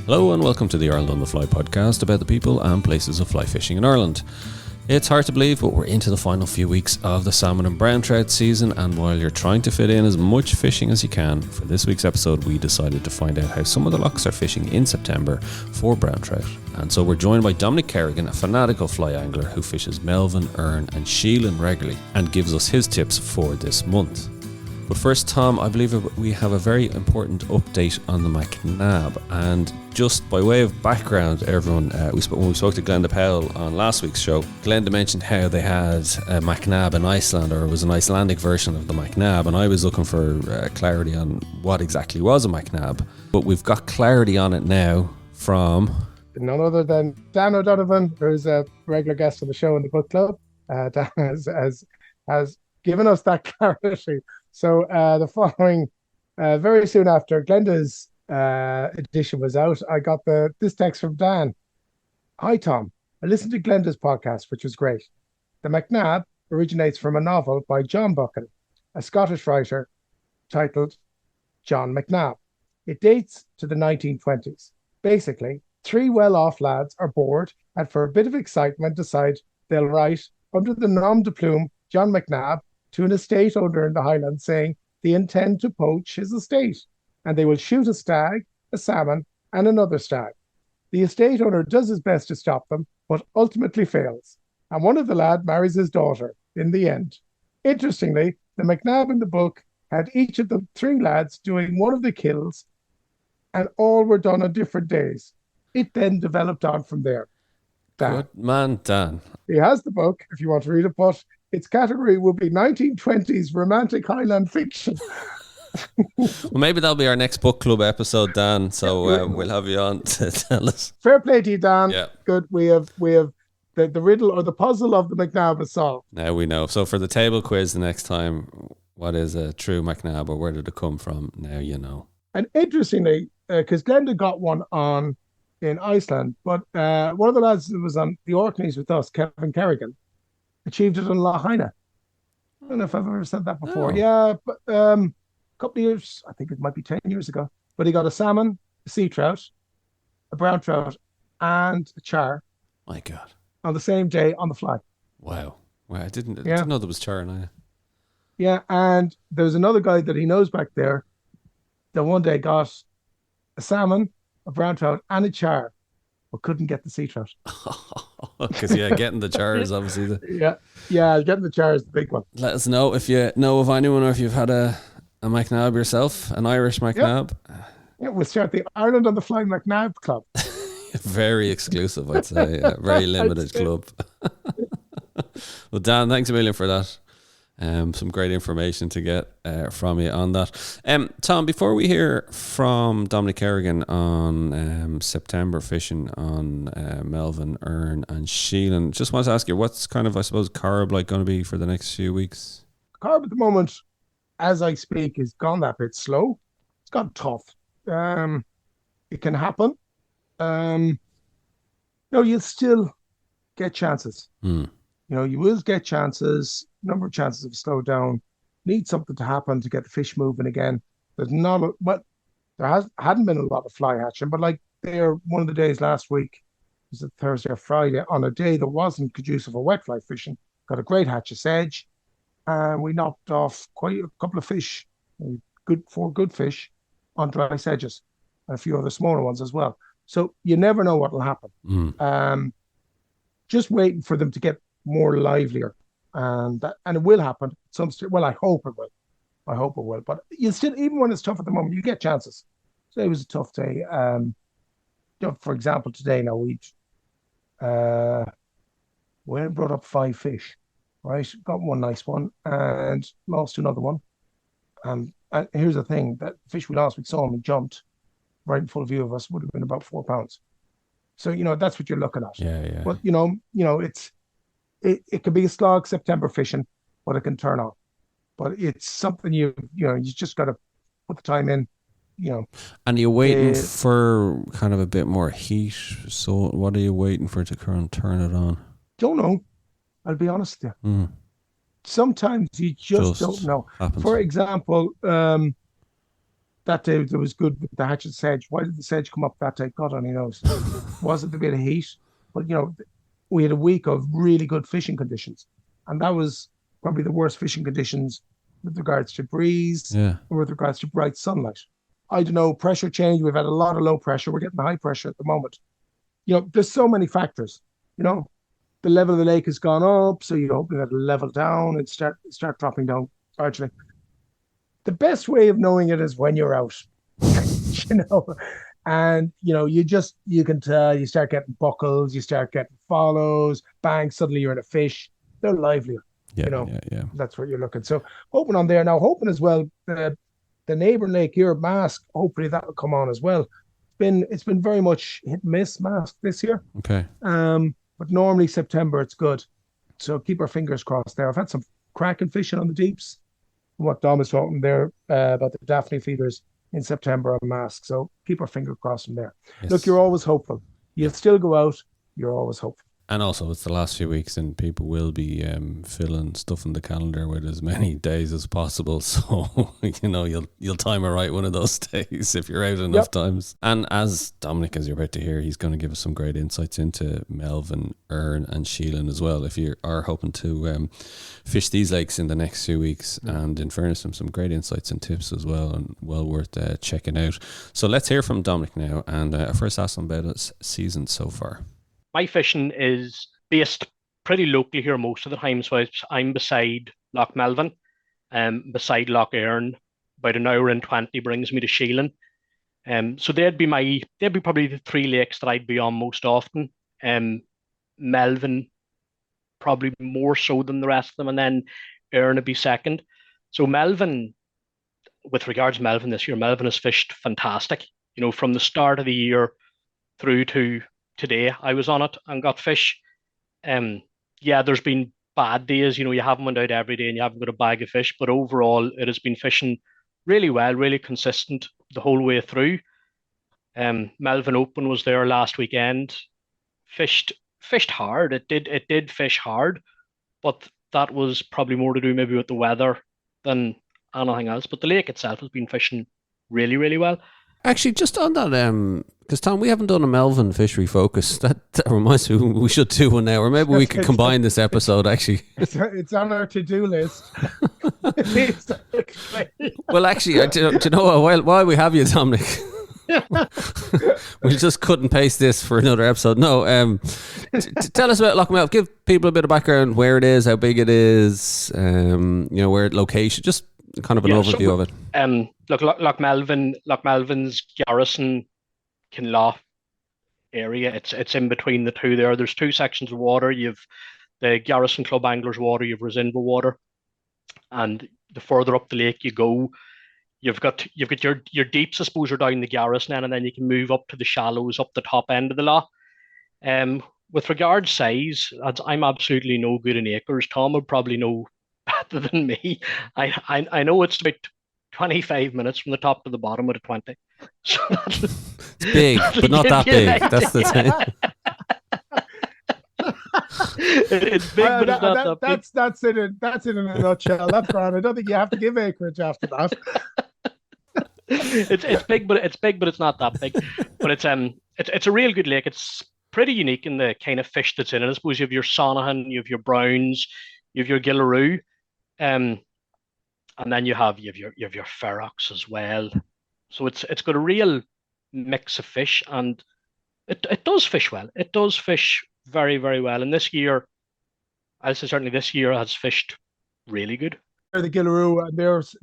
Hello and welcome to the Ireland on the Fly podcast about the people and places of fly fishing in Ireland. It's hard to believe, but we're into the final few weeks of the salmon and brown trout season, and while you're trying to fit in as much fishing as you can, for this week's episode we decided to find out how some of the lochs are fishing in September for brown trout. And so we're joined by Dominic Kerrigan, a fanatical fly angler who fishes Melvin, Erne and Sheelin regularly and gives us his tips for this month. But first, Tom, I believe we have a very important update on the McNab. And just by way of background, everyone, when we spoke to Glenda Powell on last week's show, Glenda mentioned how they had a McNab in Iceland, or it was an Icelandic version of the McNab. And I was looking for clarity on what exactly was a McNab. But we've got clarity on it now from none other than Dan O'Donovan, who's a regular guest on the show in the book club. Dan has given us that clarity. So the following, very soon after Glenda's edition was out, I got this text from Dan. Hi, Tom. I listened to Glenda's podcast, which was great. The McNab originates from a novel by John Buchan, a Scottish writer titled John McNab. It dates to the 1920s. Basically, three well-off lads are bored and for a bit of excitement decide they'll write under the nom de plume John McNab to an estate owner in the Highlands saying they intend to poach his estate and they will shoot a stag, a salmon and another stag. The estate owner does his best to stop them, but ultimately fails. And one of the lads marries his daughter in the end. Interestingly, the McNab in the book had each of the three lads doing one of the kills and all were done on different days. It then developed on from there. Dan. Good man, Dan. He has the book if you want to read it, but its category will be 1920s romantic Highland fiction. Well, maybe that'll be our next book club episode, Dan. So we'll have you on to tell us. Fair play to you, Dan. Yeah. Good. We have the riddle or the puzzle of the McNab is solved. Now we know. So for the table quiz the next time, what is a true McNab or where did it come from? Now you know. And interestingly, because Glenda got one on in Iceland, but one of the lads that was on the Orkneys with us, Kevin Kerrigan, achieved it in Lough Erne. I don't know if I've ever said that before. Oh. Yeah, but a couple of years, I think it might be 10 years ago, but he got a salmon, a sea trout, a brown trout, and a char. My God. On the same day on the fly. Wow. I didn't know there was char in it. Yeah, and there was another guy that he knows back there that one day got a salmon, a brown trout, and a char, but couldn't get the sea trout. Because getting the char is obviously getting the char is the big one. Let us know if you know of anyone or if you've had a McNab yourself, an Irish McNab. Yeah, we'll start the Ireland on the Fly McNab Club. Very exclusive, I'd say. A very limited club. Well, Dan, thanks a million for that. Some great information to get from you on that. Tom, before we hear from Dominic Kerrigan on September fishing on Melvin, Erne and Sheelin, just want to ask you, what's kind of, I suppose, carb like going to be for the next few weeks? Carb at the moment, as I speak, is gone that bit slow. It's gone tough. It can happen. You'll still get chances. You will get chances. Number of chances have slowed down. Need something to happen to get the fish moving again. There's not hadn't been a lot of fly hatching, but like one of the days last week, was it Thursday or Friday, on a day that wasn't conducive for wet fly fishing, got a great hatch of sedge, and we knocked off quite a couple of fish, four good fish on dry sedges, and a few other smaller ones as well. So you never know what will happen. Just waiting for them to get more livelier. And it will happen. Well, I hope it will. But you still, even when it's tough at the moment, you get chances. So it was a tough day. For example, today now we brought up 5 fish, right? Got one nice one and lost another one. And here's the thing: that fish we lost, we saw him, he jumped right in full view of us. Would have been about 4 pounds. So that's what you're looking at. Yeah. But it can be a slog September fishing, but it can turn on. But it's something you just got to put the time in. And you're waiting for kind of a bit more heat. So what are you waiting for to turn it on? Don't know. I'll be honest with you. Sometimes you just don't know. Happens. For example, that day there was good with the hatchet sedge. Why did the sedge come up that day? God only knows. Was it a bit of heat? But we had a week of really good fishing conditions, and that was probably the worst fishing conditions with regards to breeze, or with regards to bright sunlight. I don't know, pressure change. We've had a lot of low pressure. We're getting high pressure at the moment. There's so many factors. The level of the lake has gone up, so you're hoping that it'll level down and start dropping down gradually. The best way of knowing it is when you're out, and you can tell. You start getting buckles, you start getting follows, bang, suddenly you're in a fish. They're livelier. Yeah. That's what you're looking. So hoping on there now, hoping as well the neighbouring lake here, Mask, hopefully that will come on as well. It's been very much hit and miss, Mask, this year. Okay. But normally September it's good. So keep our fingers crossed there. I've had some cracking fishing on the deeps. What Dom is talking there about the Daphne feeders in September on Mask. So keep our finger crossed from there. Yes. Look, you're always hopeful. You'll still go out. You're always hopeful. And also, it's the last few weeks, and people will be filling stuff in the calendar with as many days as possible. So you'll time it right one of those days if you're out enough times. And as Dominic, as you're about to hear, he's going to give us some great insights into Melvin, Erne, and Sheelin as well. If you are hoping to fish these lakes in the next few weeks, and in fairness, some great insights and tips as well, and well worth checking out. So let's hear from Dominic now, and first ask him about his season so far. My fishing is based pretty locally here most of the time, so I'm beside Lough Melvin, beside Lough Erne. About an hour and 20 brings me to Sheelin. So they'd be probably the three lakes that I'd be on most often. Melvin probably more so than the rest of them, and then Erne would be second. So Melvin, with regards to Melvin this year, Melvin has fished fantastic. From the start of the year through to today, I was on it and got fish. There's been bad days. You haven't went out every day and you haven't got a bag of fish, but overall, it has been fishing really well, really consistent the whole way through. Melvin Open was there last weekend. Fished hard. It did fish hard, but that was probably more to do maybe with the weather than anything else. But the lake itself has been fishing really, really well. Actually, just on that, because Tom, we haven't done a Melvin fishery focus. That reminds me, we should do one now, or maybe we could combine this episode. Actually, it's on our to-do list. Well, actually, do you know what? While we have you, Dominic, we just cut and paste this for another episode. No, tell us about Lough Melvin. Give people a bit of background: where it is, how big it is, where it location, just kind of an overview of it. Look, Lough Melvin's Garrison Kinlough area. It's in between the two there. There's two sections of water. You've the Garrison Club Anglers water, you've Resinva water, and the further up the lake you go, you've got your deeps, I suppose, are down the Garrison end, and then you can move up to the shallows up the top end of the lough. With regard size, I'm absolutely no good in acres. Tom would probably know better than me. I know it's about 25 minutes from the top to the bottom of the 20. So it's big, but not that big. That's the thing. It's big, but it's not that big. That's it in a nutshell. That's grand. I don't think you have to give acreage after that. It's big, but it's not that big. But it's a real good lake. It's pretty unique in the kind of fish that's in it. I suppose you have your Sonahan, you have your Browns, you have your Gillaroo, and then you have your Ferox as well. So it's got a real mix of fish, and it does fish well. It does fish very, very well. And this year, I'll say certainly this year has fished really good. The Gillaroo, and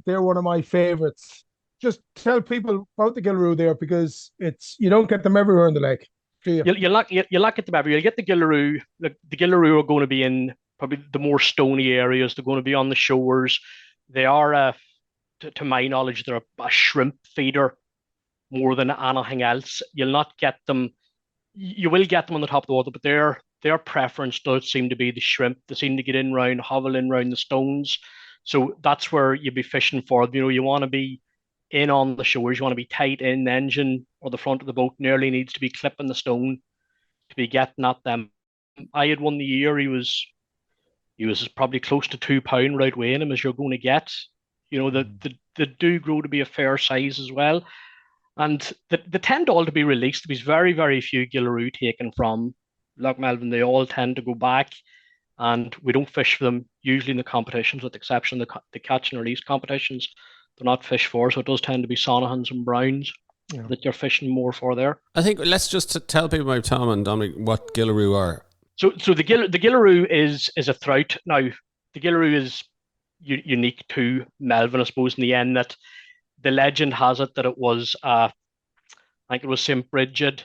they're one of my favourites. Just tell people about the Gillaroo there, because you don't get them everywhere in the lake, do you? You'll not get them everywhere. You'll get the Gillaroo. The Gillaroo are going to be in probably the more stony areas. They're going to be on the shores. They are, to my knowledge, they're a shrimp feeder more than anything else. You'll not get them. You will get them on the top of the water, but their preference does seem to be the shrimp. They seem to get in round, hovel in round the stones. So that's where you'd be fishing for. You want to be in on the shores. You want to be tight in. The engine or the front of the boat nearly needs to be clipping the stone to be getting at them. I had one the year. He was probably close to £2 right weighing him as you're going to get. The they do grow to be a fair size as well. And they tend all to be released. There's very, very few Gillaroo taken from Lough Melvin. They all tend to go back, and we don't fish for them usually in the competitions, with the exception of the catch and release competitions. They're not fished for, so it does tend to be Sonahans and Browns that you're fishing more for there. I think let's just tell people about Tom and Dominic what Gillaroo are. So the Gillaroo is a trout. Now, the Gillaroo is unique to Melvin, I suppose, in the end that the legend has it that it was, I think it was St. Bridget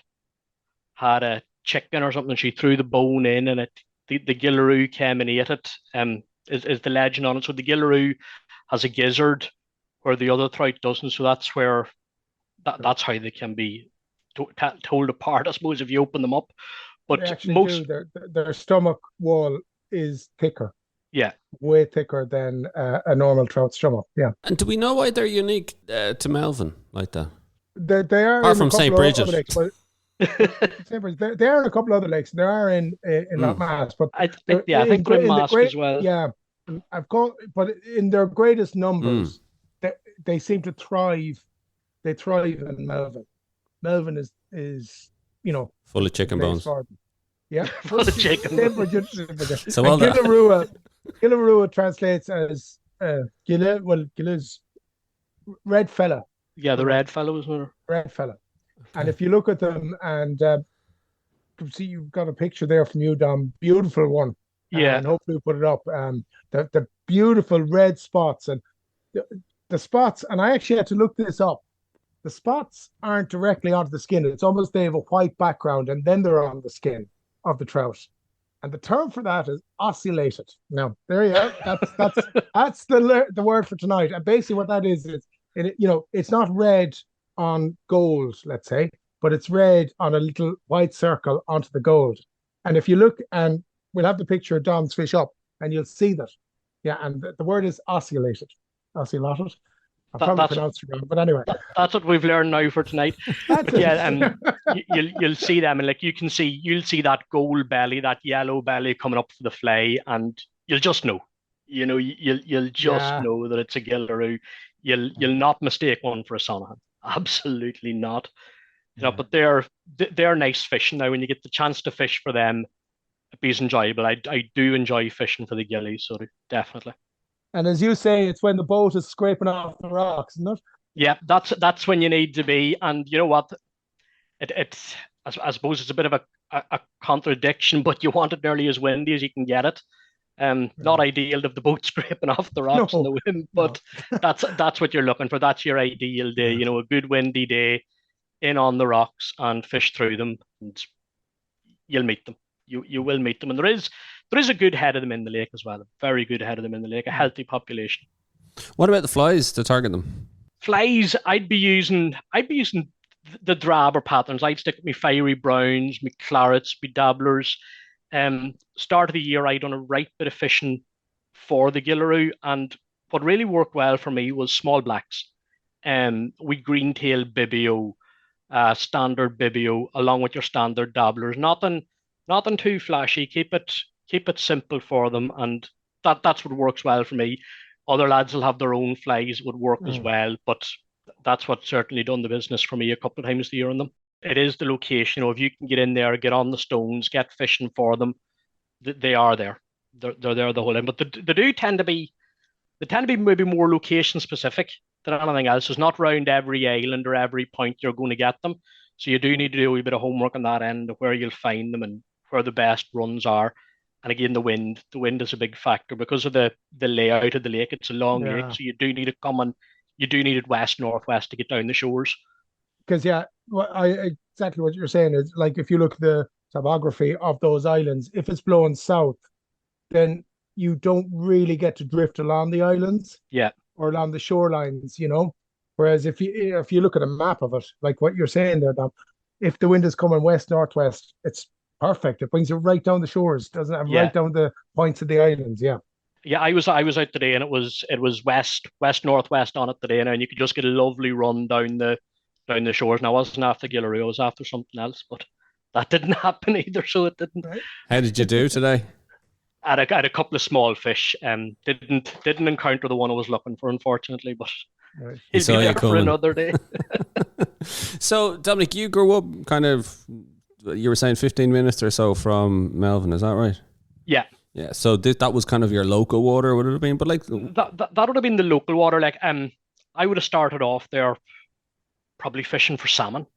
had a chicken or something. She threw the bone in, and the Gillaroo came and ate it. Is the legend on it? So the Gillaroo has a gizzard where the other trout doesn't. So that's where that's how they can be told apart, I suppose, if you open them up. But most their stomach wall is thicker. Yeah, way thicker than a normal trout stomach. Yeah. And do we know why they're unique to Melvin like that? They are apart from St. Bridget. They are in a couple other lakes. They are in Lough Mass, but I think Grim Mask as well. Yeah, but in their greatest numbers, they seem to thrive. They thrive in Melvin. Melvin is full of chicken bones. Yeah, full of chicken. So well Gillaroo translates as Gilla. Well, Gilla's red fella. Yeah, the red fella was there. Red fella. Okay. And if you look at them, and see, you've got a picture there from you, Dom. Beautiful one. Yeah. And hopefully we'll put it up. The beautiful red spots, and the spots. And I actually had to look this up. The spots aren't directly onto the skin. It's almost they have a white background, and then they're on the skin of the trout. And the term for that is oscillated. Now, there you are. That's the word for tonight. And basically what that is it's not red on gold, let's say, but it's red on a little white circle onto the gold. And if you look, and we'll have the picture of Dom's fish up, and you'll see that. Yeah, and the word is oscillated. Oscillated. I probably pronounced it wrong, but anyway. That's what we've learned now for tonight. Yeah, and you'll see them, and like you'll see that gold belly, that yellow belly coming up for the fillet, and you'll just know. You'll just know that it's a Gillaroo. You'll not mistake one for a Sonahan. Absolutely not. But they're nice fishing. Now, when you get the chance to fish for them, it's enjoyable. I do enjoy fishing for the gillies, so definitely. And as you say, it's when the boat is scraping off the rocks, isn't it? Yeah, that's when you need to be. And you know what? It's I suppose it's a bit of a contradiction, but you want it nearly as windy as you can get it. Not ideal if the boat's scraping off the rocks in the wind, but that's what you're looking for. That's your ideal day. A good windy day, in on the rocks and fish through them, and you'll meet them. You will meet them, and there is a good head of them in the lake as well. A very good head of them in the lake, a healthy population. What about the flies to target them? Flies, I'd be using the drabber patterns. I'd stick with me fiery browns, me clarets, me dabblers. Start of the year, I done a right bit of fishing for the Gillaroo, and what really worked well for me was small blacks. We green-tail bibio, standard bibio, along with your standard dabblers. Nothing too flashy. Keep it simple for them, and that's what works well for me. Other lads will have their own flies, would work as well, but that's what certainly done the business for me a couple of times a year on them. It is the location. If you can get in there, get on the stones, get fishing for them, they are there. They're there the whole time. But they do tend to be maybe more location specific than anything else. It's not round every island or every point you're going to get them. So you do need to do a wee bit of homework on that end of where you'll find them and where the best runs are. And again, the wind is a big factor because of the layout of the lake. It's a long lake, so you do need it west northwest to get down the shores. Because exactly what you're saying is, like, if you look at the topography of those islands, if it's blowing south, then you don't really get to drift along the islands, or along the shorelines, Whereas if you look at a map of it, like what you're saying there, Dom, if the wind is coming west northwest, it's perfect. It brings you right down the shores. Doesn't have right down the points of the islands. Yeah. Yeah, I was out today, and it was west northwest on it today, and you could just get a lovely run down the shores. Now, I wasn't after Gillaroo, I was after something else, but that didn't happen either, so it didn't. Right. How did you do today? I had a couple of small fish. Didn't encounter the one I was looking for, unfortunately, but Right. He'll saw be you there for coming. another day. So, Dominic, you grew up kind of, you were saying 15 minutes or so from Melvin, is that right? Yeah. Yeah, so that was kind of your local water, would it have been? But like, That would have been the local water. Like, I would have started off there probably fishing for salmon.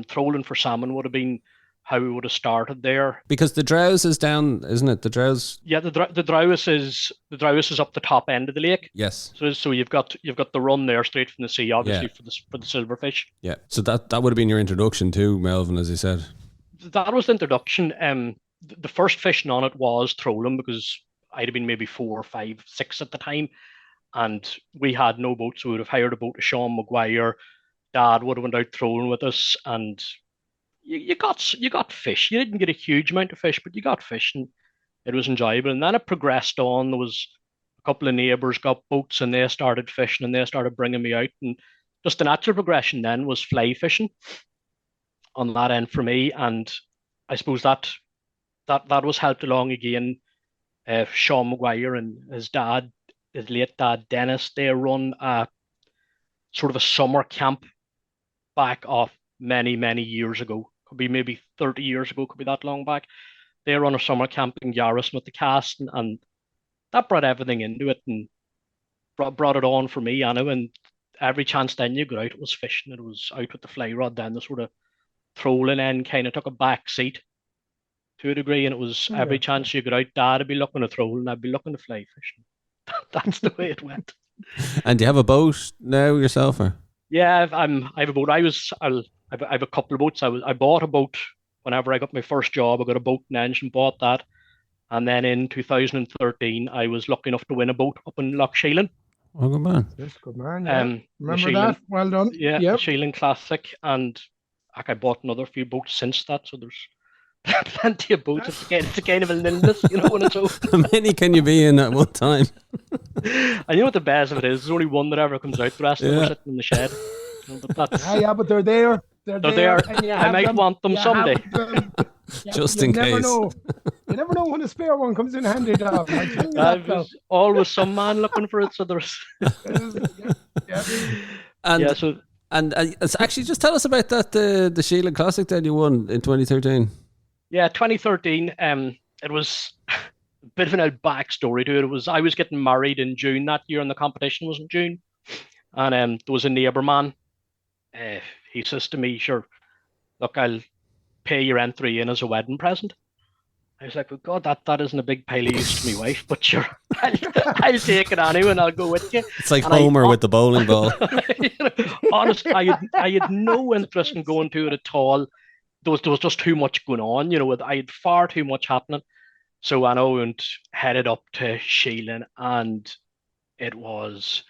Trolling for salmon would have been how we would have started there. because the Drowse is down, isn't it? The Drowse. Yeah, the Drowse is up the top end of the lake. Yes. So you've got the run there straight from the sea, obviously Yeah. for the silverfish. Yeah. So that would have been your introduction to Melvin, as you said. That was the introduction. The first fishing on it was trolling because I'd have been maybe 4, 5, 6 at the time, and we had no boat, so we would have hired a boat to Sean Maguire. Dad would have went out trolling with us, and you got fish. You didn't get a huge amount of fish, but you got fish, and it was enjoyable. And then it progressed on. There was a couple of neighbours got boats, and they started fishing, and they started bringing me out. And just the natural progression then was fly fishing on that end for me. And I suppose that was helped along again. Sean Maguire and his dad, his late dad Dennis, they run a sort of a summer camp back off many years ago. Could be maybe 30 years ago, could be that long back. They run a summer camp in Gillaroo with the cast, and that brought everything into it and brought it on for me, Anna. And every chance then you got out, it was fishing. It was out with the fly rod. Then the sort of trolling end kind of took a back seat to a degree, and it was every chance you got out, Dad would be looking to troll, and I'd be looking to fly fishing. That's the way it went. And do you have a boat now yourself, or? Yeah, I have a boat. I have a couple of boats. I bought a boat whenever I got my first job. I got a boat and engine, bought that, and then in 2013 I was lucky enough to win a boat up in Lough Sheelin. Oh, good man. Yes, good man. Yeah. Remember Sheelin, that? Well done. Yeah, Yep. the Sheelin Classic, and I bought another few boats since that. So there's plenty of boats. It's a kind of an illness, when it's over. How many can you be in at one time? And you know what the best of it is? There's only one that ever comes out. The rest of them are sitting in the shed. But that's, but they're there. They're there. I might want them someday. Just in case. You never know when a spare one comes in handy, dog. There's always some man looking for it. So there's. And actually, just tell us about that the Sheelin Classic that you won in 2013. Yeah, 2013. It was a bit of an backstory to it. I was getting married in June that year, and the competition was in June. And there was a neighbour man. He says to me, "Sure, look, I'll pay your entry in as a wedding present." I was like, "Well, God, that isn't a big pile of use to my wife, but sure, I'll take it anyway, and I'll go with you." It's like Homer with the bowling ball. Honestly, I had no interest in going to it at all. There was just too much going on, I had far too much happening. So I know and headed up to Sheelin, and it was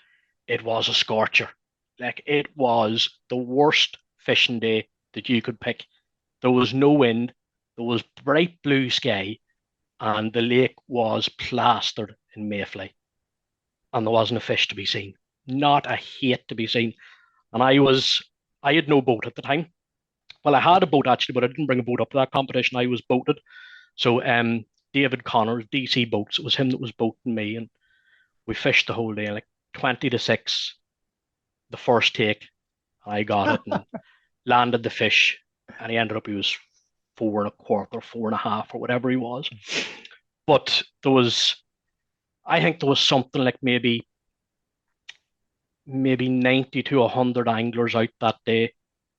a scorcher. Like, it was the worst fishing day that you could pick. There was no wind, there was bright blue sky, and the lake was plastered in mayfly. And there wasn't a fish to be seen. Not a hate to be seen. And I had no boat at the time. Well, I had a boat actually, but I didn't bring a boat up to that competition. I was boated. So David Connors, DC Boats, it was him that was boating me, and we fished the whole day, like 20-6. The first take, I got it and landed the fish, and he was 4 1/4, 4 1/2, or whatever he was. But I think there was something like maybe 90 to 100 anglers out that day,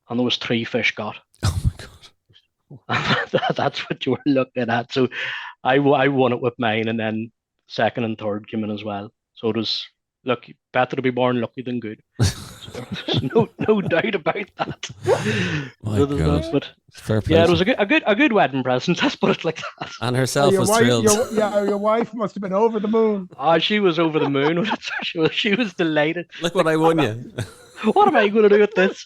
and there was 3 fish got. Oh my God. That's what you were looking at. So I won it with mine, and then second and third came in as well. So it was, look, better to be born lucky than good. So there's no doubt about that. My God. But fair play. yeah, it was a good wedding present. Let's put it like that. And herself was thrilled. Your wife must have been over the moon. She was over the moon. She was delighted. Look what I won you. What am I going to do with this?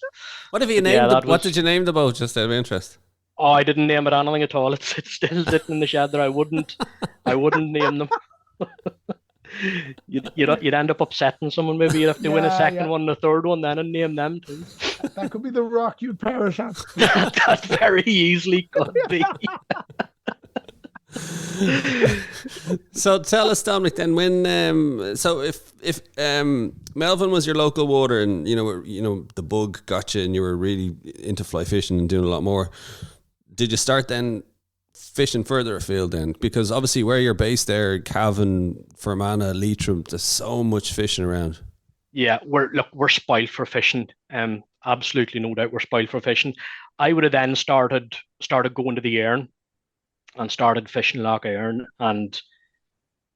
What have you named? What did you name the boat? Just out of interest. Oh, I didn't name it anything at all. It's still sitting in the shed there. I wouldn't name them. You'd end up upsetting someone. Maybe you'd have to win a second one and a third one then and name them too. That could be the rock you'd perish at. That very easily could be. So tell us, Dominic, then when so if Melvin was your local water, and you know the bug got you, and you were really into fly fishing and doing a lot more, did you start then fishing further afield then? Because obviously where you're based there, Cavan, Fermanagh, Leitrim, there's so much fishing around. Yeah, we're spoiled for fishing. Absolutely no doubt we're spoiled for fishing. I would have then started going to the Erne and started fishing Lough Erne. And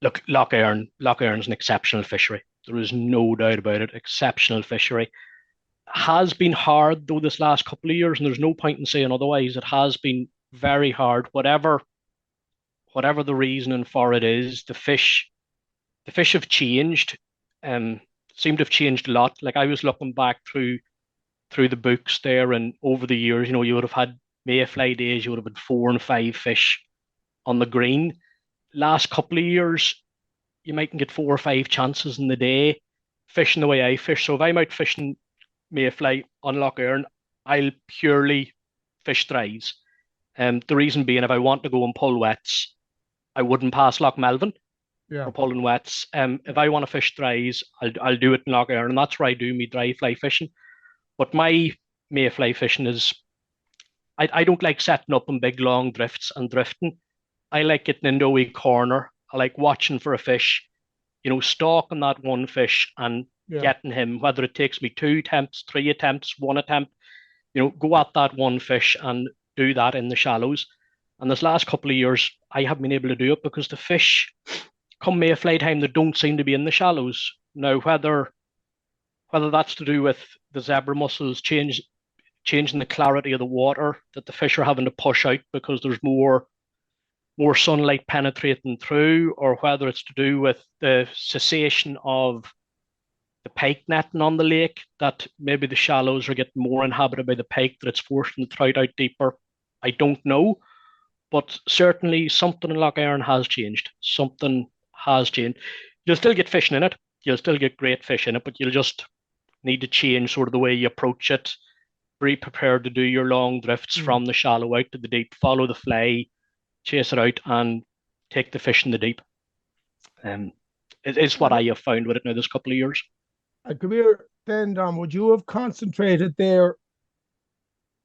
look, Lough Erne's an exceptional fishery. There is no doubt about it. Exceptional fishery. Has been hard though this last couple of years, and there's no point in saying otherwise. It has been very hard. Whatever the reasoning for it is, the fish have changed. Seem to have changed a lot. Like I was looking back through the books there, and over the years, you would have had mayfly days, you would have had 4 and 5 fish on the green. Last couple of years, you mightn't get 4 or 5 chances in the day fishing the way I fish. So if I'm out fishing mayfly on Lough Erne, I'll purely fish thrice. The reason being, if I want to go and pull wets, I wouldn't pass Lough Melvin for pulling wets. If I want to fish thrice, I'll do it in Lough Erne, and that's where I do me dry fly fishing. But my mayfly fishing is, I don't like setting up in big long drifts and drifting. I like getting into a wee corner. I like watching for a fish, stalking that one fish and getting him, whether it takes me 2 attempts, 3 attempts, 1 attempt, go at that one fish and do that in the shallows. And this last couple of years, I haven't been able to do it because the fish, come mayfly time, they don't seem to be in the shallows. Now, whether that's to do with the zebra mussels changing the clarity of the water, that the fish are having to push out because there's more sunlight penetrating through, or whether it's to do with the cessation of the pike netting on the lake, that maybe the shallows are getting more inhabited by the pike, that it's forcing the trout out deeper. I don't know, but certainly something in Lough Erne has changed. Something has changed. You'll still get fishing in it. You'll still get great fish in it, but you'll just need to change sort of the way you approach it. Be prepared to do your long drifts from the shallow out to the deep, follow the fly, chase it out, and take the fish in the deep. It is what I have found with it now this couple of years. Come here then, Dom, would you have concentrated there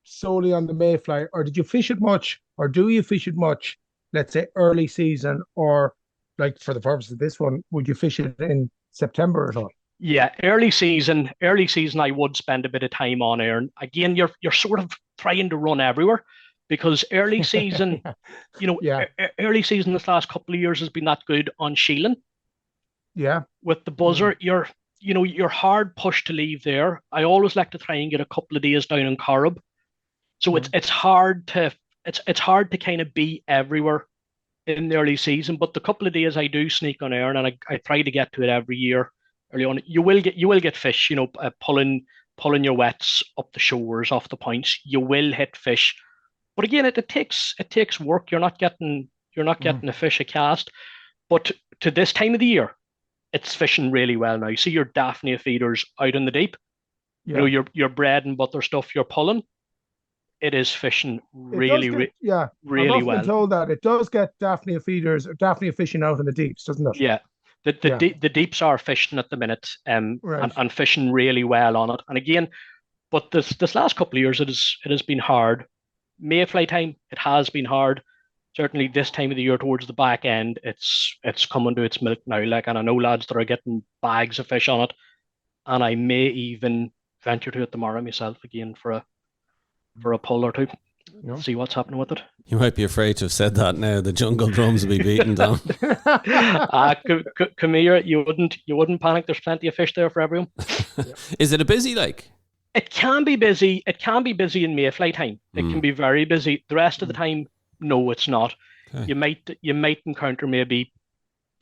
solely on the mayfly, or did you fish it much, or do you fish it much, let's say early season, or like for the purpose of this one, would you fish it in September at all? Yeah, early season, I would spend a bit of time on Erne. Again, you're sort of trying to run everywhere, because early season, early season this last couple of years has been that good on Sheelin. Yeah. With the buzzer, you're hard pushed to leave there. I always like to try and get a couple of days down in Corrib. So it's hard to kind of be everywhere in the early season. But the couple of days I do sneak on Erne, and I try to get to it every year. Early on, you will get fish, pulling your wets up the shores, off the points. You will hit fish, but again, it takes work. You're not getting a fish a cast. But to this time of the year, it's fishing really well now. You see your Daphnia feeders out in the deep. Your bread and butter stuff you're pulling. It is fishing really well. I've often been told that it does get Daphnia feeders or Daphnia fishing out in the deeps, doesn't it? Yeah. The deeps are fishing at the minute, and fishing really well on it. And again, but this last couple of years, it has been hard. Mayfly time, it has been hard. Certainly this time of the year, towards the back end, it's coming to its milk now. And I know lads that are getting bags of fish on it, and I may even venture to it tomorrow myself again for a pull or two. See what's happening with it. You might be afraid to have said that now. The jungle drums will be beaten down. Come here. You wouldn't panic. There's plenty of fish there for everyone. Is it a busy like? It can be busy. It can be busy in mayfly time. It can be very busy. The rest of the time, no, it's not. Okay. You might encounter maybe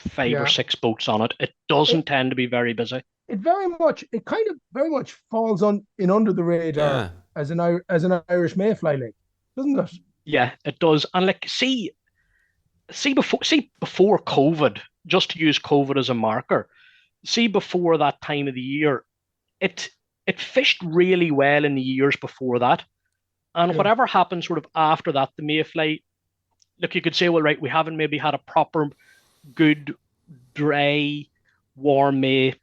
5 or 6 boats on it. It doesn't tend to be very busy. It kind of very much falls in under the radar as an Irish mayfly lake, doesn't it? Yeah, it does. And see before COVID, just to use COVID as a marker, before that time of the year, it fished really well in the years before that. And whatever happened sort of after that, the mayfly, look, you could say, well, right, we haven't maybe had a proper, good, dry, warm May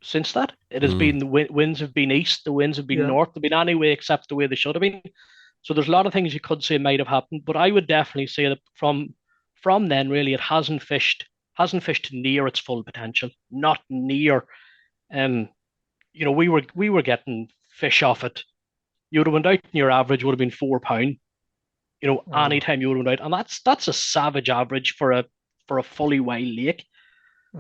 since that. It has been, the winds have been east, the winds have been north, they've been anyway except the way they should have been. So there's a lot of things you could say might have happened, but I would definitely say that from then, really, it hasn't fished near its full potential, not near. We were getting fish off it. You would have went out, and your average would have been £4. Anytime you would have went out, and that's a savage average for a fully wild lake.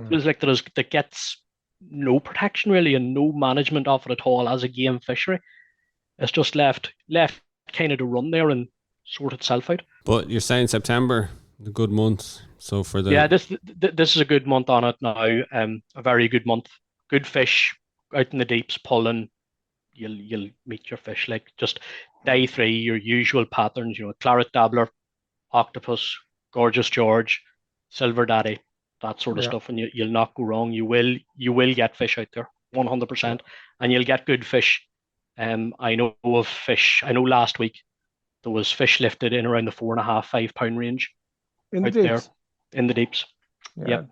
Feels like that gets no protection really and no management of it at all as a game fishery. It's just left kind of to run there and sort itself out. But you're saying September, a good month. So for the this is a good month on it now. A very good month. Good fish out in the deeps pulling. You'll meet your fish like just day 3, your usual patterns. Claret dabbler, octopus, gorgeous George, silver daddy, that sort of stuff, and you'll not go wrong. You will get fish out there, 100%, and you'll get good fish. I know of fish. I know last week there was fish lifted in around the 4.5-5 pound range in out the there deeps. in the deeps. Yeah.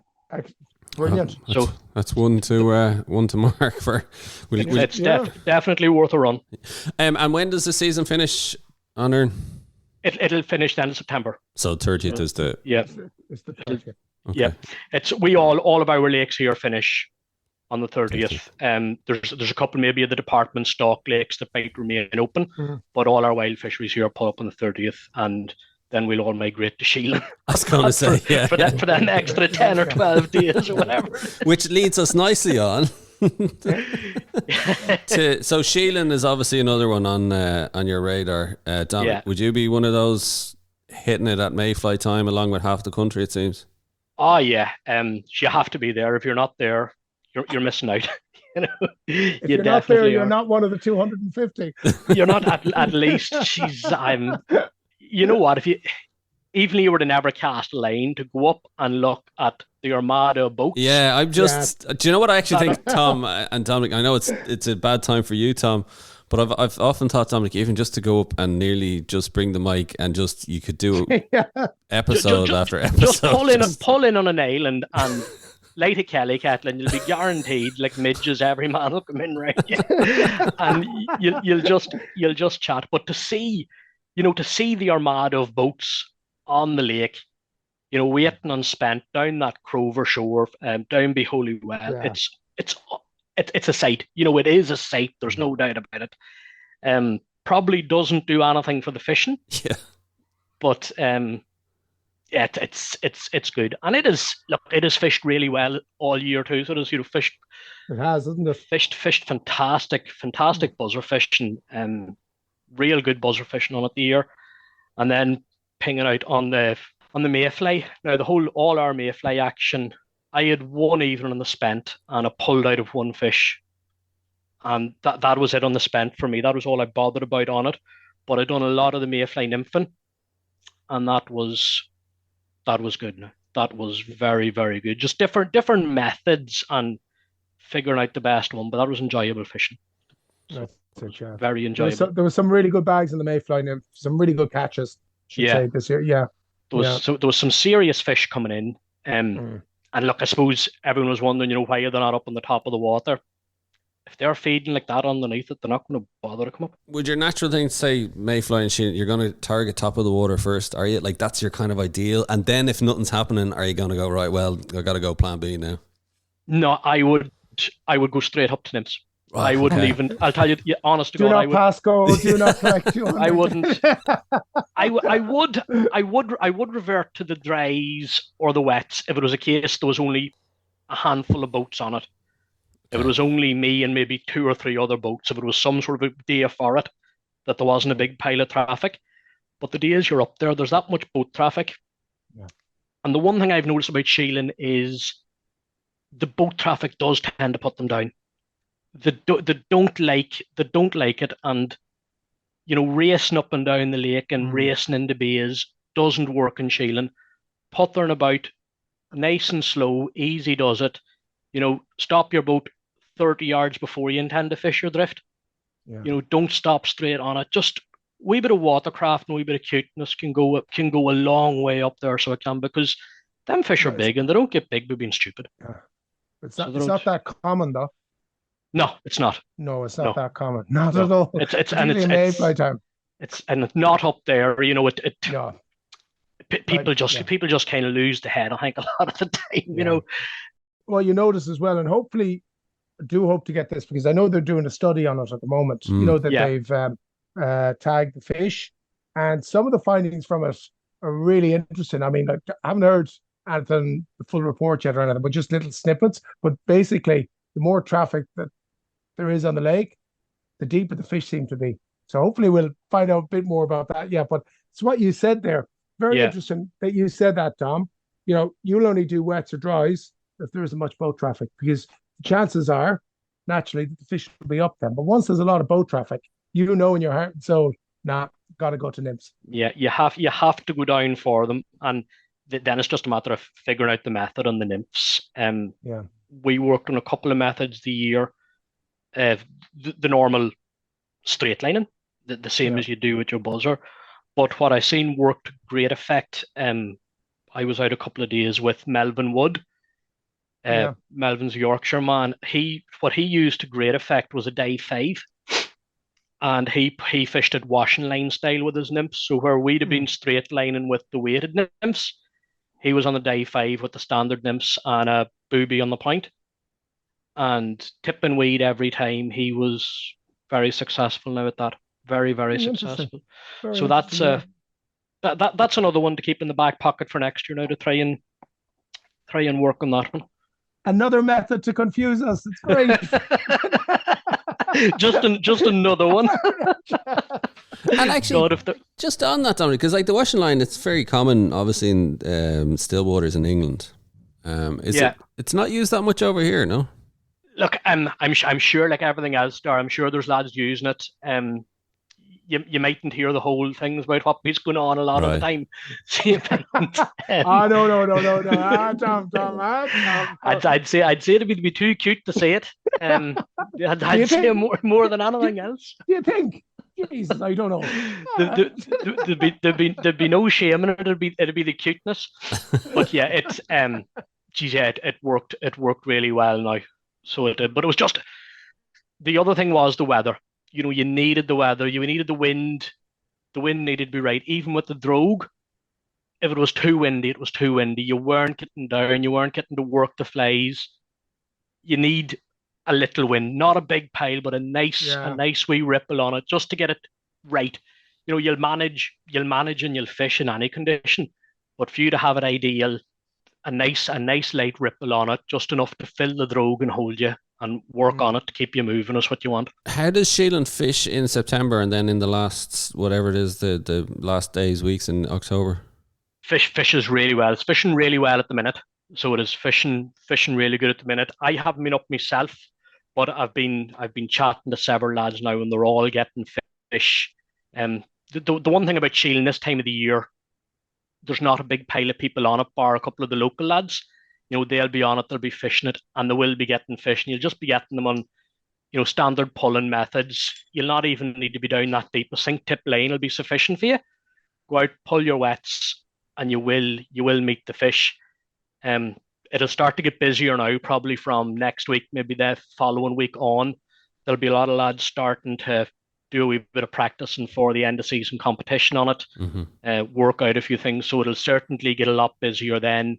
Brilliant. That's one to mark for. It's definitely worth a run. And when does the season finish on Erne? It'll finish then in September. So 30th is the It's the 30th. Okay. Yeah. It's all of our lakes here finish on the 30th. There's a couple maybe of the department stock lakes that might remain open, but all our wild fisheries here pull up on the 30th, and then we'll all migrate to Sheelin. I was going to say, for that extra 10 or 12 days or whatever. Which leads us nicely on. So Sheelin is obviously another one on your radar. Dominic, would you be one of those hitting it at mayfly time along with half the country, it seems? Oh yeah, you have to be there. If you're not there, you're missing out. If you're not there, you're not one of the 250. You're not at least. You know what? If you were to never cast a line to go up and look at the armada of boats. Yeah, I'm just. Do you know what I actually think, Tom and Dominic? I know it's a bad time for you, Tom, but I've often thought, Dominic, even just to go up and nearly just bring the mic and you could do episode after episode. Just pull in on an island and light a Kelly kettle, and you'll be guaranteed like midges. Every man will come in right, and you'll just chat. But to see the armada of boats on the lake, waiting unspent down that Crover shore, down by Holywell, it's a sight. It is a sight. There's no doubt about it. Probably doesn't do anything for the fishing. Yeah. But it's good, and it is fished really well all year too. So it is, fished. It has, isn't it? Fished fantastic buzzer fishing, real good buzzer fishing on it the year, and then pinging out on the mayfly. Now all our mayfly action, I had one evening on the spent, and I pulled out of one fish, and that was it on the spent for me. That was all I bothered about on it. But I'd done a lot of the mayfly nymphing, and that was good. Now that was very, very good. Just different methods and figuring out the best one, but that was enjoyable fishing. That's it, yeah. Very enjoyable. There was some really good bags in the mayfly nymph, some really good catches. Say this year, yeah. There was some serious fish coming in, and look, I suppose everyone was wondering, why are they not up on the top of the water? If they're feeding like that underneath it, they're not going to bother to come up. Would your natural thing say mayfly and Sheelin, you're going to target top of the water first? Are you, like, that's your kind of ideal? And then if nothing's happening, are you going to go, right, well, I got to go plan B now? No, I would go straight up to nymphs. I wouldn't even. I'll tell you, honest to God, I would. Pass go. Do not collect 200. I wouldn't. I would revert to the dries or the wets if it was a case there was only a handful of boats on it. If it was only me and maybe 2 or 3 other boats, if it was some sort of a day for it, that there wasn't a big pile of traffic. But the days you're up there's that much boat traffic. Yeah. And the one thing I've noticed about Sheelin is the boat traffic does tend to put them down. They don't like it, and racing up and down the lake and racing into bays doesn't work in Sheelin. Puttering about, nice and slow, easy does it. Stop your boat 30 yards before you intend to fish your drift. Yeah. Don't stop straight on it. Just wee bit of watercraft and a wee bit of cuteness can go a long way up there. So it can, because them fish are big and they don't get big by being stupid. Yeah. It's not that common though. No, it's not. No, it's not that common. Not at all. It's not up there. You know, people just kind of lose the head, I think, a lot of the time. You know. Well, you notice as well, and hopefully, I do hope to get this, because I know they're doing a study on it at the moment. You know that they've tagged the fish, and some of the findings from it are really interesting. I mean, like, I haven't heard anything, the full report yet or anything, but just little snippets. But basically, the more traffic that there is on the lake, the deeper the fish seem to be. So hopefully we'll find out a bit more about that. Yeah, but it's what you said there. Very interesting that you said that, Dom. You know, you'll only do wets or dries if there isn't much boat traffic, because the chances are, naturally, that the fish will be up then. But once there's a lot of boat traffic, you know in your heart and soul, got to go to nymphs. Yeah, you have to go down for them, and then it's just a matter of figuring out the method on the nymphs. We worked on a couple of methods the year. The normal straight lining, the same as you do with your buzzer. But what I seen worked great effect. I was out a couple of days with Melvin Wood. Melvin's a Yorkshire man. What he used to great effect was a day 5, and he fished it washing line style with his nymphs. So where we'd have been straight lining with the weighted nymphs, he was on the day 5 with the standard nymphs and a booby on the point, and tipping weed every time. He was very successful now at that. Very, very successful. So that's that's another one to keep in the back pocket for next year now, to try and work on that one. Another method to confuse us. It's great. just another one. And actually, just on that, Dominic, because like the washing line, it's very common, obviously, in still waters in England. It's not used that much over here, no? Look, I'm sure, like everything else, I'm sure there's lads using it. You mightn't hear the whole things about what is going on a lot of the time. No. Tom. I'd say it'd be too cute to say it. I'd say more than anything else. Do you think? Jesus, I don't know. There'd be no shame in it. It'd be the cuteness. But yeah, it worked. It worked really well now. So it did. But it was just, the other thing was the weather. You know, you needed the weather, you needed the wind. The wind needed to be right. Even with the drogue, if it was too windy, it was too windy. You weren't getting down, you weren't getting to work the flies. You need a little wind, not a big pile, but a nice wee ripple on it, just to get it right. You know, you'll manage and you'll fish in any condition. But for you to have it ideal, a nice light ripple on it, just enough to fill the drogue and hold you, and work on it to keep you moving is what you want. How does Sheelin fish in September, and then in the last, whatever it is, the last days, weeks in October? Fishes really well. It's fishing really well at the minute. So it is fishing really good at the minute. I haven't been up myself, but I've been chatting to several lads now, and they're all getting fish. The one thing about Sheelin this time of the year, there's not a big pile of people on it, bar a couple of the local lads. You know, they'll be on it, they'll be fishing it, and they will be getting fish, and you'll just be getting them on, you know, standard pulling methods. You'll not even need to be down that deep. A sink tip line will be sufficient for you. Go out, pull your wets, and you will meet the fish. It'll start to get busier now, probably from next week, maybe the following week on. There'll be a lot of lads starting to do a wee bit of practicing for the end of season competition on it, work out a few things. So it'll certainly get a lot busier then.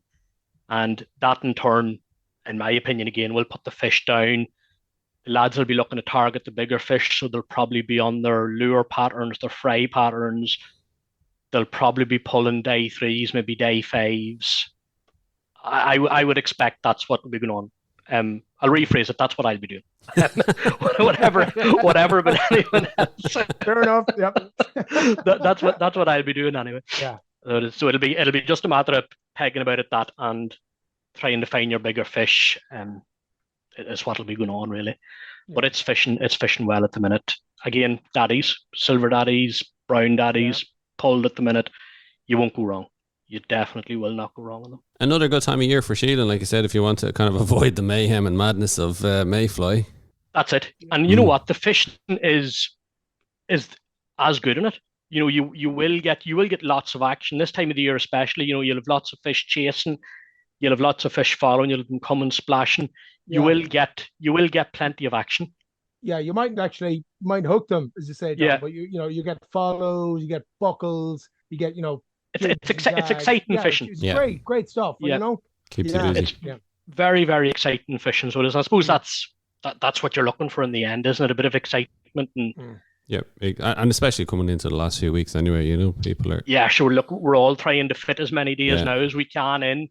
And that in turn, in my opinion, again, will put the fish down. The lads will be looking to target the bigger fish, so they'll probably be on their lure patterns, their fry patterns. They'll probably be pulling day 3s, maybe day 5s. I would expect that's what will be going on. I'll rephrase it. That's what I'll be doing. whatever, but anyone else. Fair enough. Yep. That's what I'll be doing anyway. Yeah. So it'll be just a matter of pegging about at that and trying to find your bigger fish. Is what'll be going on really. Yeah. But it's fishing well at the minute. Again, daddies, silver daddies, brown daddies, pulled at the minute. You won't go wrong. You definitely will not go wrong on them. Another good time of year for Sheelin, like I said, if you want to kind of avoid the mayhem and madness of mayfly. That's it. And you know what? The fishing is as good in it. you will get lots of action this time of the year, especially. You'll have lots of fish chasing, you'll have lots of fish following, you'll have them coming splashing. You will get plenty of action. Yeah, you might hook them, as you say, Don, Yeah. but you get follows, you get buckles, you get it's exciting fishing. It's great stuff. Yeah. Keeps it busy. It's very, very exciting fishing. So it is. I suppose that's what you're looking for in the end, isn't it? A bit of excitement and. Yeah, and especially coming into the last few weeks anyway, people are... Yeah, sure, look, we're all trying to fit as many days now as we can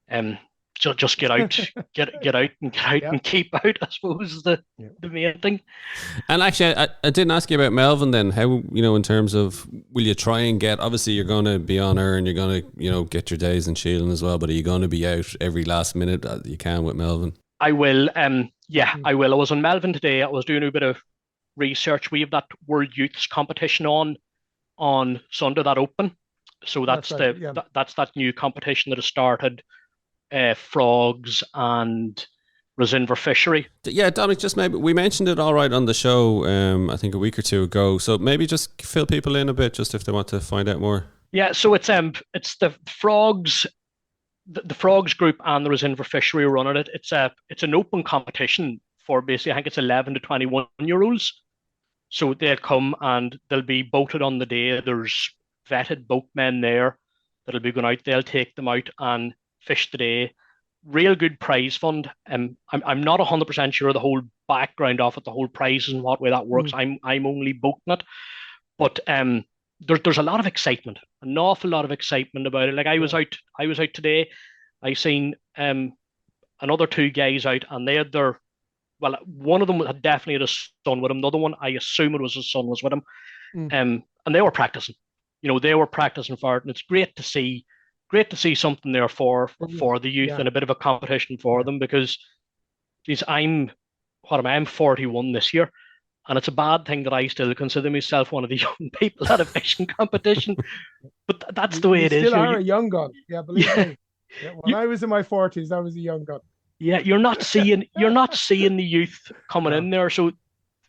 in. Just get out, get out and keep out, I suppose, is the main thing. And actually, I didn't ask you about Melvin then. How, in terms of, will you try and get, obviously you're going to be on Erne, you're going to, get your days in Sheelin as well, but are you going to be out every last minute that you can with Melvin? I will, I will. I was on Melvin today. I was doing a bit of research. We have that World Youths competition on Sunday, that open. So that's that new competition that has started. Frogs and resinver fishery. Yeah, Dominic, just maybe we mentioned it all right on the show. I think a week or two ago. So maybe just fill people in a bit, just if they want to find out more. Yeah, so it's the frogs, the frogs group and the resinver fishery are running it. It's an open competition for basically, I think it's 11 to 21-year-olds. So they'll come and they'll be boated on the day. There's vetted boatmen there that'll be going out. They'll take them out and fish the day. Real good prize fund. I'm not 100% sure of the whole background of it, the whole prizes and what way that works. I'm only boating it, but there's a lot of excitement, an awful lot of excitement about it. Like I was out today. I seen another two guys out, and they had one of them had definitely had a son with him. The other one, I assume it was his son was with him, and they were practicing. They were practicing for it, and it's great to see something there for the youth and a bit of a competition for them, because I'm 41 this year, and it's a bad thing that I still consider myself one of the young people at a fishing competition, but that's the way it is. You still are a young gun, believe me. Yeah, when I was in my 40s, I was a young gun. Yeah, you're not seeing the youth coming in there, so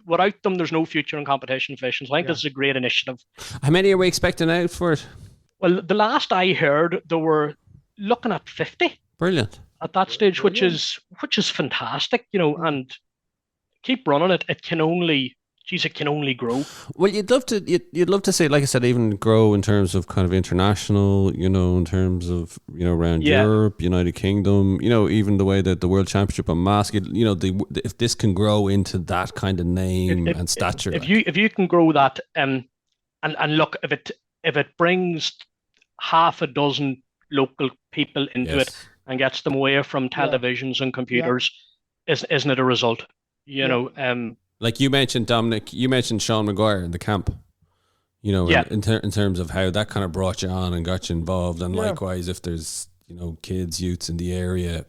without them, there's no future in competition fishing. So I think this is a great initiative. How many are we expecting out for it? Well, the last I heard, they were looking at 50. Brilliant. At that stage, which is fantastic, and keep running it. It can only grow. Well, you'd love to see, like I said, even grow in terms of kind of international, in terms of, around Europe, United Kingdom, even the way that the World Championship on Mask, if this can grow into that kind of name and stature. If you can grow that, and look, if it brings half a dozen local people into it and gets them away from televisions and computers, isn't it a result? Like you mentioned, Dominic, you mentioned Sean Maguire in the camp, in terms of how that kind of brought you on and got you involved. And likewise, if there's, kids, youths in the area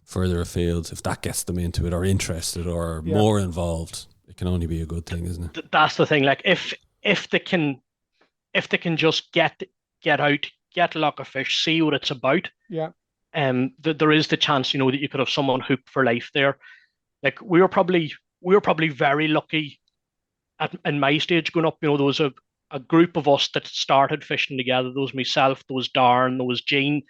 further afield, if that gets them into it or interested or more involved, it can only be a good thing, isn't it? That's the thing. Like if they can just get out, get a lot of fish, see what it's about. Yeah. There is the chance, that you could have someone hooked for life there. Like we were probably very lucky in my stage growing up. There was a group of us that started fishing together. There was myself, there was Darren, there was Jean,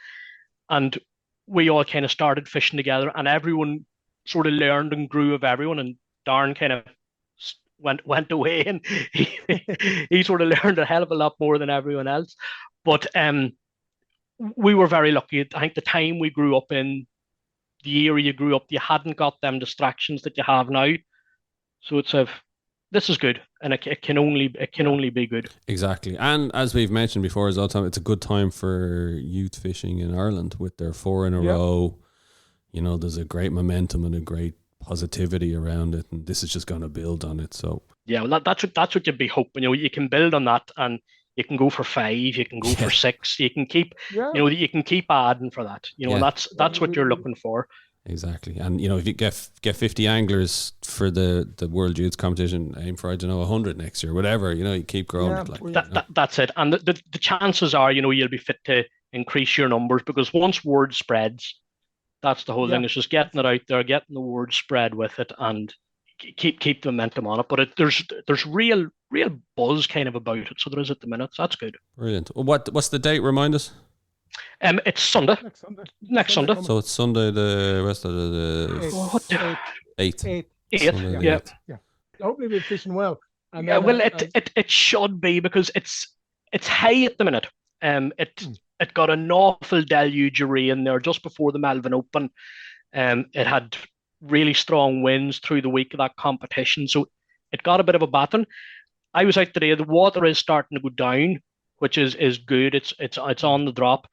and we all kind of started fishing together, and everyone sort of learned and grew of everyone. And Darren kind of went away, and he sort of learned a hell of a lot more than everyone else. But we were very lucky. I think the time we grew up in, the era you grew up, you hadn't got them distractions that you have now. So this is good, and it can only be good. Exactly, and as we've mentioned before, as well, Tom, it's a good time for youth fishing in Ireland with their 4 in a row. There's a great momentum and a great positivity around it, and this is just going to build on it. So that's what you'd be hoping. You can build on that, and you can go for 5, you can go for 6, you can keep you can keep adding for that. And that's what you're looking for. Exactly, and if you get 50 anglers for the World Youth competition, aim for 100 next year, whatever. You keep growing it. That's it, and the chances are you'll be fit to increase your numbers, because once word spreads, that's the whole thing. It's just getting it out there, getting the word spread with it, and keep the momentum on it. But there's real real buzz kind of about it. So there is at the minute. So that's good. Brilliant. What's the date? Remind us. It's Sunday. Next Sunday. So it's Sunday, the rest of the 8th. 8th. Yeah. Hopefully we're fishing well. And yeah, then, well, it should be, because it's high at the minute. It got an awful deluge of rain there just before the Melvin Open. It had really strong winds through the week of that competition, so it got a bit of a baton. I was out today. The water is starting to go down, which is good. It's on the drop.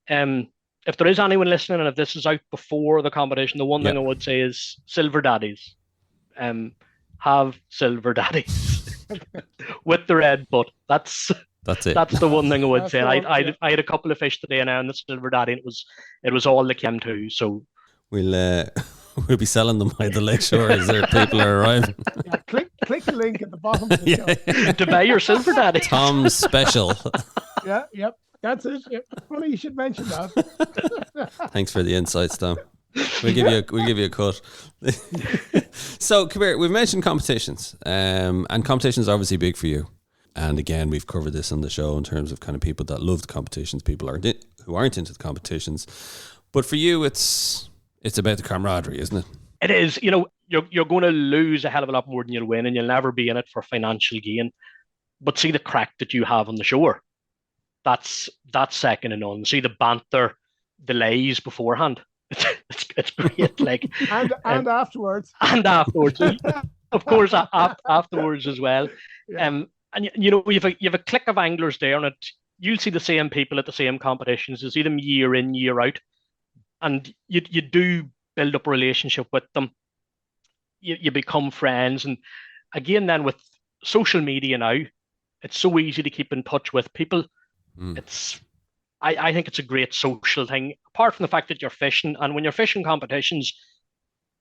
If there is anyone listening, and if this is out before the competition, the one thing I would say is silver daddies. Have silver daddies with the red butt. That's it. That's the one thing I would say. I had a couple of fish today now, and the silver daddy, and it was all they came to. So we'll be selling them by the lakeshore as their people are arriving. Yeah, click the link at the bottom of the show to buy your silver daddy. Tom's special. Yep. That's it. Yep. Funny you should mention that. Thanks for the insights, Tom. We'll give you a cut. So, come here. We've mentioned competitions, and competitions are obviously big for you. And again, we've covered this on the show in terms of kind of people that love the competitions, people who aren't into the competitions. But for you, it's about the camaraderie, isn't it? It is. You know, you're going to lose a hell of a lot more than you'll win, and you'll never be in it for financial gain. But see the crack that you have on the shore. That's second to none. See the banter, the lays beforehand. It's great. Like and afterwards. And afterwards, of course, afterwards as well. Yeah. And you know, you have a clique of anglers there, and you'll see the same people at the same competitions. You see them year in, year out, and you do build up a relationship with them. You become friends, and again, then with social media now, it's so easy to keep in touch with people. I think it's a great social thing, apart from the fact that you're fishing. And when you're fishing competitions,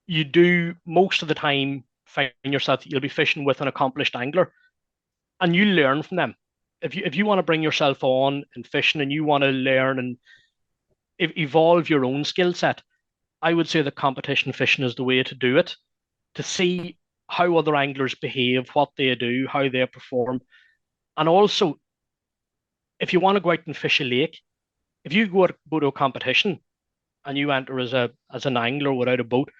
you do most of the time find yourself that you'll be fishing with an accomplished angler, and you learn from them. If you want to bring yourself on and fishing, and you want to learn and evolve your own skill set, I would say that competition fishing is the way to do it, to see how other anglers behave, what they do, how they perform. And also, if you want to go out and fish a lake, if you go to a competition and you enter as an angler without a boat,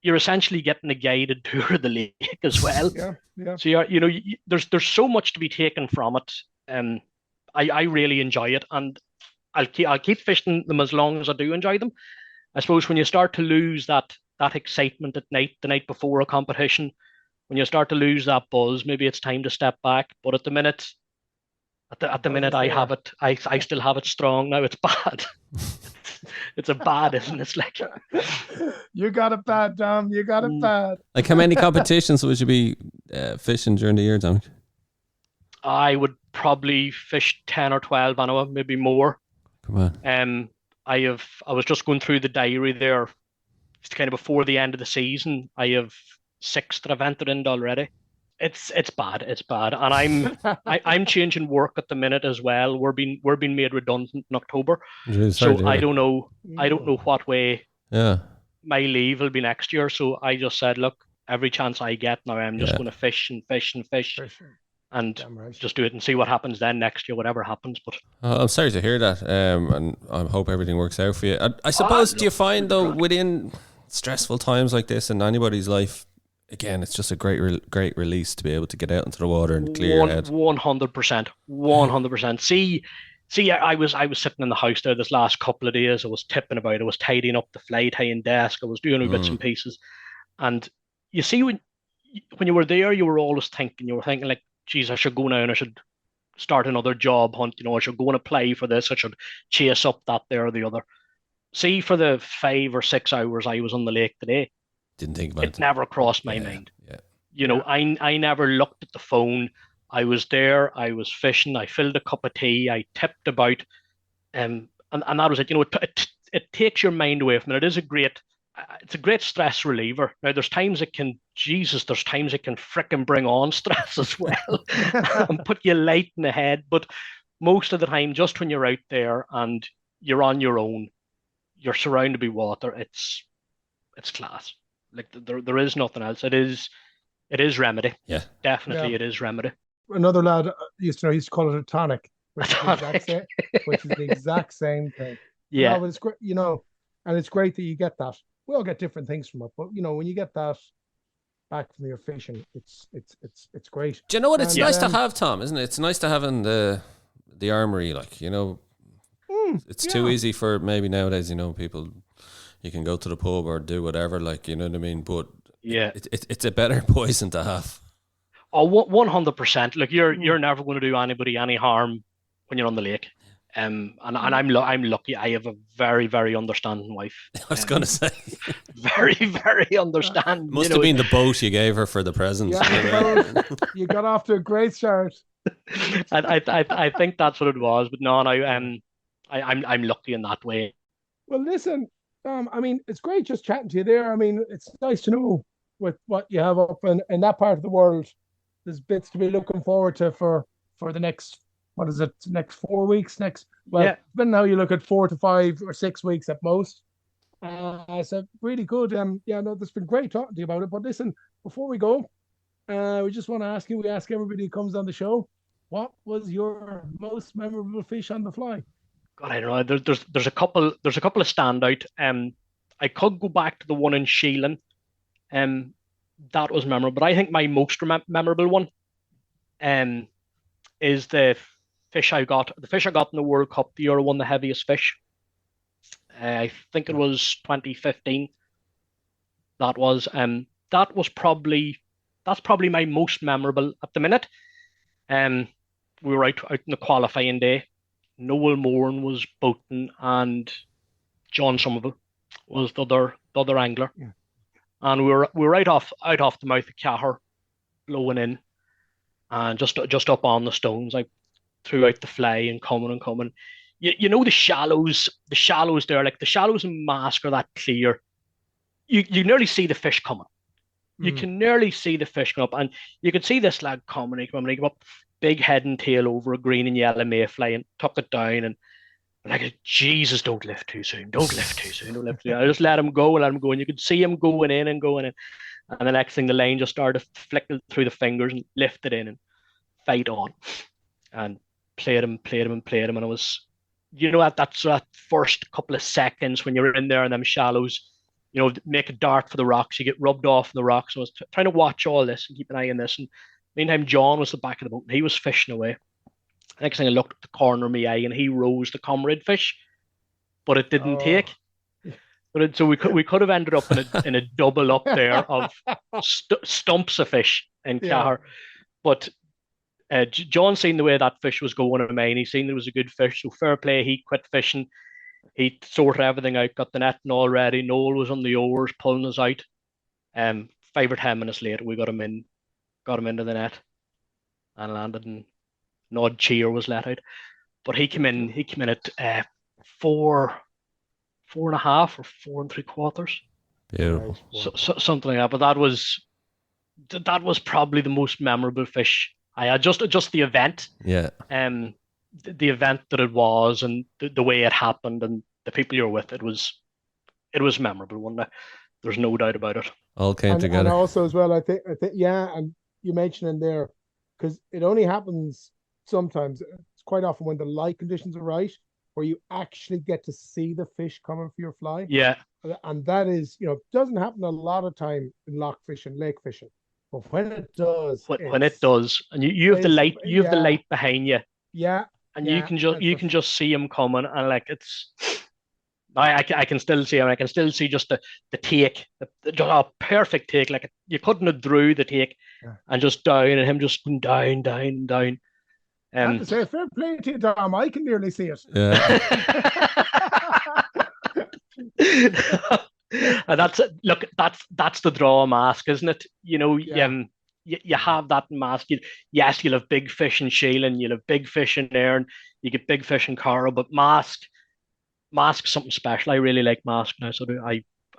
you're essentially getting a guided tour of the lake as well. Yeah. So there's so much to be taken from it. I really enjoy it, and I'll keep fishing them as long as I do enjoy them. I suppose when you start to lose that excitement at night, the night before a competition, when you start to lose that buzz, maybe it's time to step back. But at the minute, I have it. I still have it strong now. It's bad. It's a bad, isn't it? It's like you got it bad, Dom. You got it bad. Like, how many competitions would you be fishing during the year, Dominic? I would probably fish 10 or 12 anyway, maybe more. Come on. I was just going through the diary there. It's kind of before the end of the season. I have 6 that I've entered into already. It's bad, and I'm changing work at the minute as well. We're being made redundant in October, so I don't know what way my leave will be next year. So I just said, look, every chance I get now, I'm just going to fish and fish and fish, and just do it and see what happens then next year, whatever happens. But I'm sorry to hear that, and I hope everything works out for you. I suppose, do you find though, within stressful times like this in anybody's life, again, it's just a great release to be able to get out into the water and clear your head. 100%. See, I was sitting in the house there this last couple of days. I was tipping about. I was tidying up the fly tying desk. I was doing bits and pieces. And you see, when you were there, you were always thinking. You were thinking like, geez, I should go now and I should start another job hunt. You know, I should go and apply for this. I should chase up that there or the other. See, for the 5 or 6 hours I was on the lake today, didn't think about it. It never crossed my mind. Yeah. You know, I never looked at the phone. I was there. I was fishing. I filled a cup of tea. I tipped about, and that was it. You know, it takes your mind away from it. It's a great stress reliever. Now, there's times it can frickin' bring on stress as well and put you light in the head. But most of the time, just when you're out there and you're on your own, you're surrounded by water. It's class. Like there is nothing else. It is remedy. Yeah, definitely. It is remedy. another lad used to call it a tonic, which is the exact same thing. Yeah. No, but it's great, and it's great that you get that. We all get different things from it, but when you get that back from your fishing, it's great. Do you know what? It's And, nice to have, Tom, isn't it? It's nice to have in the armory, it's too easy for maybe nowadays, people, you can go to the pub or do whatever, you know what I mean? But yeah, it's a better poison to have. Oh, 100%. Look, you're never going to do anybody any harm when you're on the lake. And I'm lucky. I have a very, very understanding wife. I was going to say, very, very understanding. Must have been the boat you gave her for the present. Yeah, you got off to a great start. I think that's what it was. But no, I'm lucky in that way. Well, listen, it's great just chatting to you there. It's nice to know with what you have up in that part of the world. There's bits to be looking forward to for the next, what is it, next 4 weeks? Depending how you look at 4 to 5 or 6 weeks at most. So really good. That's been great talking to you about it. But listen, before we go, we just want to ask you, we ask everybody who comes on the show, what was your most memorable fish on the fly? God, I don't know. There's a couple of standout. I could go back to the one in Sheelin. That was memorable. But I think my most memorable one is the fish I got. The fish I got in the World Cup the year I won the heaviest fish. I think it was 2015. That's probably my most memorable at the minute. We were out in the qualifying day. Noel Moran was boating and John Somerville was the other angler. Yeah. And we were right off the mouth of Cahir, blowing in, and just up on the stones. I threw out the fly and coming. The shallows there, like the shallows in Mask are that clear. You nearly see the fish coming. You can nearly see the fish come up, and you can see this lad coming. He come up, big head and tail over a green and yellow mayfly, and tuck it down, and like, Jesus, don't lift too soon. Don't lift too soon. I just let him go, and you could see him going in. And the next thing, the line just started flicking through the fingers and lifted in and fight on, and played him, and it was, that first couple of seconds when you're in there in them shallows, make a dart for the rocks, you get rubbed off in the rocks. So I was trying to watch all this and keep an eye on this, and meantime John was the back of the boat and he was fishing away. Next thing I looked at the corner of my eye and he rose the comrade fish, but it didn't take. So we could have ended up in a double up there of stumps of fish in Cahir. But John seen the way that fish was going in mine. He seen there was a good fish, so fair play. He quit fishing. He sorted everything out, got the netting all ready. Noel was on the oars pulling us out. 5 or 10 minutes later, we got him into the net and landed, and an odd cheer was let out. But he came in at 4.5 or 4 3/4. Beautiful. So something like that. But that was probably the most memorable fish I had. Just the event. Yeah. The event that it was, and the way it happened, and the people you were with. It was memorable, wasn't it? There's no doubt about it. All came together. And also as well, I think, and you mentioned in there, because it only happens sometimes. It's quite often when the light conditions are right, where you actually get to see the fish coming for your fly. Yeah. And that is, doesn't happen a lot of time in loch fishing, lake fishing. But when it does, when it does, and you have the light, have the light behind you. Yeah. And you can just see him coming, and like I can still see him. I can still see just the take, the perfect take. Like you couldn't have drew the take, and just down, and him just going down. I have to say, fair play to you, Dom. I can nearly see it. Yeah. And that's the draw Mask, isn't it? You have that in Mask. You'll have big fish in Sheelin, you'll have big fish in Erne, you get big fish in Cara, but Mask something special. I really like Mask now, so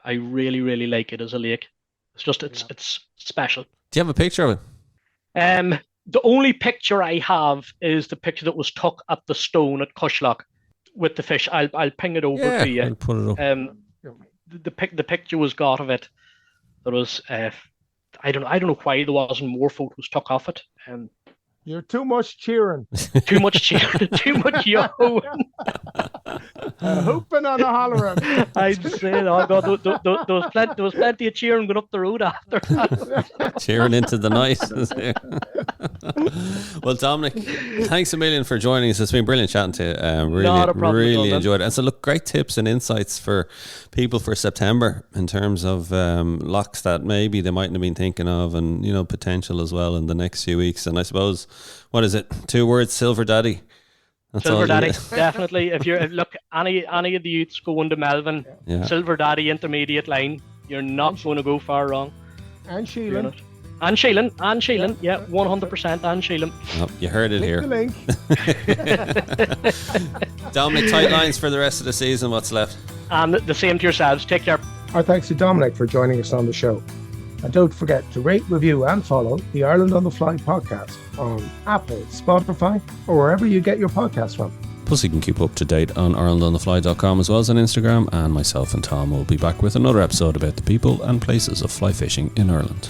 I really, really like it as a lake. It's special. Do you have a picture of it? The only picture I have is the picture that was took at the stone at Cushlock with the fish. I'll ping it over to you. I'll put it up. The picture was got of it. There was I don't know why there wasn't more photos took off it. You're too much cheering. Too much cheering, too much yo. Hooping and a hollering. I'd say, oh God, there was plenty of cheering going up the road after that. Cheering into the night. Well, Dominic, thanks a million for joining us. It's been brilliant chatting to you. Not a problem Really at all, enjoyed it. And so, look, great tips and insights for people for September in terms of locks that maybe they mightn't have been thinking of, and potential as well in the next few weeks. And I suppose, what is it? 2 words: Silver Daddy. That's Silver Daddy, definitely. If any of the youths going to Melvin, Silver Daddy intermediate line, you're not going to go far wrong. And Sheelin. And Sheelin, yeah, 100% and Sheelin. Oh, you heard it here. The link. Dominic, tight lines for the rest of the season. What's left? And the same to yourselves. Take care. Our thanks to Dominic for joining us on the show. And don't forget to rate, review and follow the Ireland on the Fly podcast on Apple, Spotify, or wherever you get your podcasts from. Plus, you can keep up to date on IrelandOnTheFly.com as well as on Instagram. And myself and Tom will be back with another episode about the people and places of fly fishing in Ireland.